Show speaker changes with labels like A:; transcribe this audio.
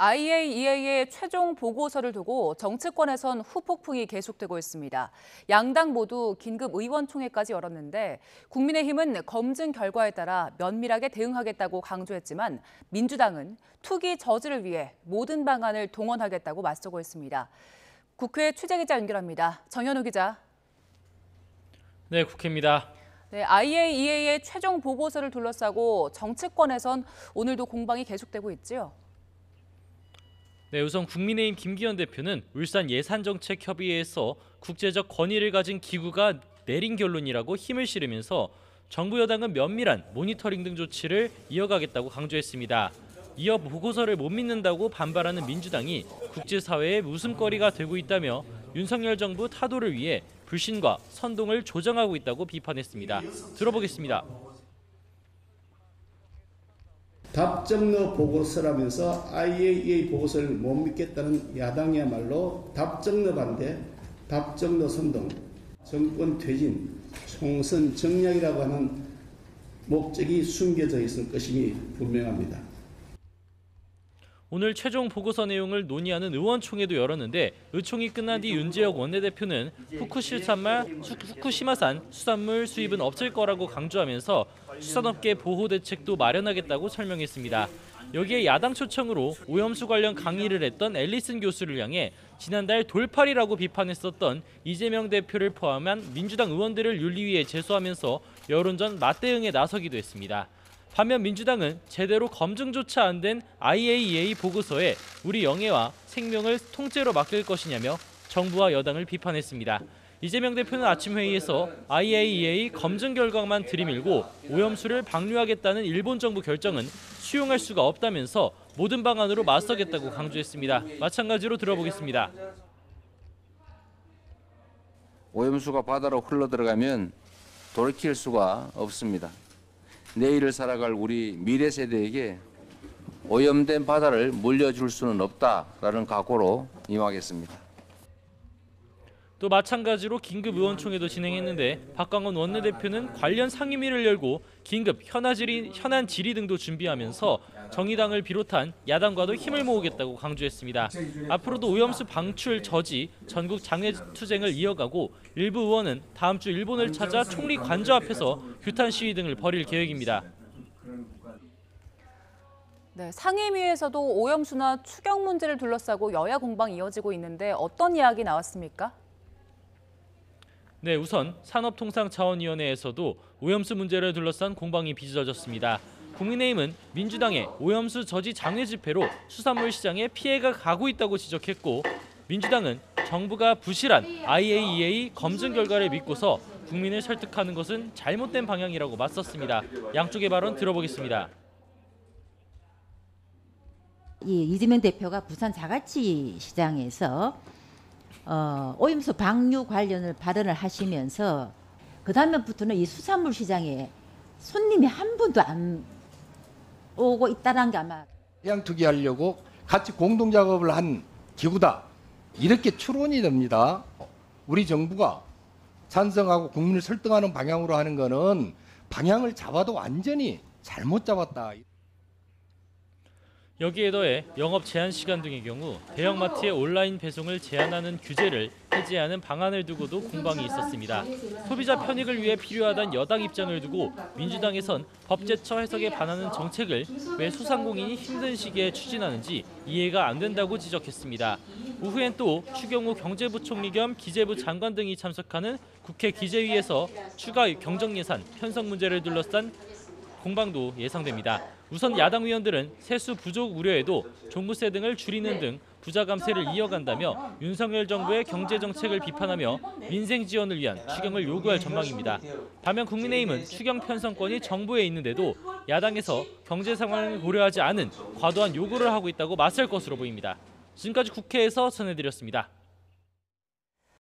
A: IAEA의 최종 보고서를 두고 정치권에선 후폭풍이 계속되고 있습니다. 양당 모두 긴급 의원총회까지 열었는데 국민의힘은 검증 결과에 따라 면밀하게 대응하겠다고 강조했지만 민주당은 투기 저지를 위해 모든 방안을 동원하겠다고 맞서고 있습니다. 국회 취재기자 연결합니다. 정현우 기자.
B: 네, 국회입니다.
A: 네, IAEA의 최종 보고서를 둘러싸고 정치권에선 오늘도 공방이 계속되고 있지요.
B: 네, 우선 국민의힘 김기현 대표는 울산 예산정책협의회에서 국제적 권위를 가진 기구가 내린 결론이라고 힘을 실으면서 정부 여당은 면밀한 모니터링 등 조치를 이어가겠다고 강조했습니다. 이어 보고서를 못 믿는다고 반발하는 민주당이 국제사회의 웃음거리가 되고 있다며 윤석열 정부 타도를 위해 불신과 선동을 조장하고 있다고 비판했습니다. 들어보겠습니다.
C: 답정너 보고서라면서 IAEA 보고서를 못 믿겠다는 야당이야말로 답정너 반대, 답정너 선동, 정권 퇴진, 총선 정략이라고 하는 목적이 숨겨져 있을 것임이 분명합니다.
B: 오늘 최종 보고서 내용을 논의하는 의원총회도 열었는데 의총이 끝난 뒤 윤재혁 원내대표는 후쿠시마산 수산물 수입은 없을 거라고 강조하면서 수산업계 보호 대책도 마련하겠다고 설명했습니다. 여기에 야당 초청으로 오염수 관련 강의를 했던 앨리슨 교수를 향해 지난달 돌팔이라고 비판했었던 이재명 대표를 포함한 민주당 의원들을 윤리위에 제소하면서 여론전 맞대응에 나서기도 했습니다. 반면 민주당은 제대로 검증조차 안 된 IAEA 보고서에 우리 영예와 생명을 통째로 맡길 것이냐며 정부와 여당을 비판했습니다. 이재명 대표는 아침 회의에서 IAEA 검증 결과만 들이밀고 오염수를 방류하겠다는 일본 정부 결정은 수용할 수가 없다면서 모든 방안으로 맞서겠다고 강조했습니다. 마찬가지로 들어보겠습니다.
D: 오염수가 바다로 흘러들어가면 돌이킬 수가 없습니다. 내일을 살아갈 우리 미래 세대에게 오염된 바다를 물려줄 수는 없다라는 각오로 임하겠습니다.
B: 또 마찬가지로 긴급 의원총회도 진행했는데 박광원 원내대표는 관련 상임위를 열고 긴급 현안 질의 등도 준비하면서 정의당을 비롯한 야당과도 힘을 모으겠다고 강조했습니다. 앞으로도 오염수 방출 저지 전국 장외투쟁을 이어가고 일부 의원은 다음 주 일본을 찾아 총리 관저 앞에서 규탄 시위 등을 벌일 계획입니다.
A: 네, 상임위에서도 오염수나 추경 문제를 둘러싸고 여야 공방이 이어지고 있는데 어떤 이야기 나왔습니까?
B: 네, 우선 산업통상자원위원회에서도 오염수 문제를 둘러싼 공방이 빚어졌습니다. 국민의힘은 민주당의 오염수 저지 장외 집회로 수산물 시장에 피해가 가고 있다고 지적했고 민주당은 정부가 부실한 IAEA 검증 결과를 믿고서 국민을 설득하는 것은 잘못된 방향이라고 맞섰습니다. 양쪽의 발언 들어보겠습니다.
E: 이재명 대표가 부산 자갈치 시장에서 오염수 방류 관련을 발언을 하시면서 그 다음부터는 이 수산물 시장에 손님이 한 분도 안 오고 있다는 게 아마
F: 해양 투기하려고 같이 공동 작업을 한 기구다 이렇게 추론이 됩니다. 우리 정부가 찬성하고 국민을 설득하는 방향으로 하는 거는 방향을 잡아도 완전히 잘못 잡았다.
B: 여기에 더해 영업 제한 시간 등의 경우 대형마트의 온라인 배송을 제한하는 규제를 해제하는 방안을 두고도 공방이 있었습니다. 소비자 편익을 위해 필요하다는 여당 입장을 두고 민주당에선 법제처 해석에 반하는 정책을 왜 소상공인이 힘든 시기에 추진하는지 이해가 안 된다고 지적했습니다. 오후엔 또 추경호 경제부총리 겸 기재부 장관 등이 참석하는 국회 기재위에서 추가 경정예산 편성 문제를 둘러싼 공방도 예상됩니다. 우선 야당 의원들은 세수 부족 우려에도 종부세 등을 줄이는 등 부자 감세를 이어간다며 윤석열 정부의 경제 정책을 비판하며 민생 지원을 위한 추경을 요구할 전망입니다. 반면 국민의힘은 추경 편성권이 정부에 있는데도 야당에서 경제 상황을 고려하지 않은 과도한 요구를 하고 있다고 맞설 것으로 보입니다. 지금까지 국회에서 전해드렸습니다.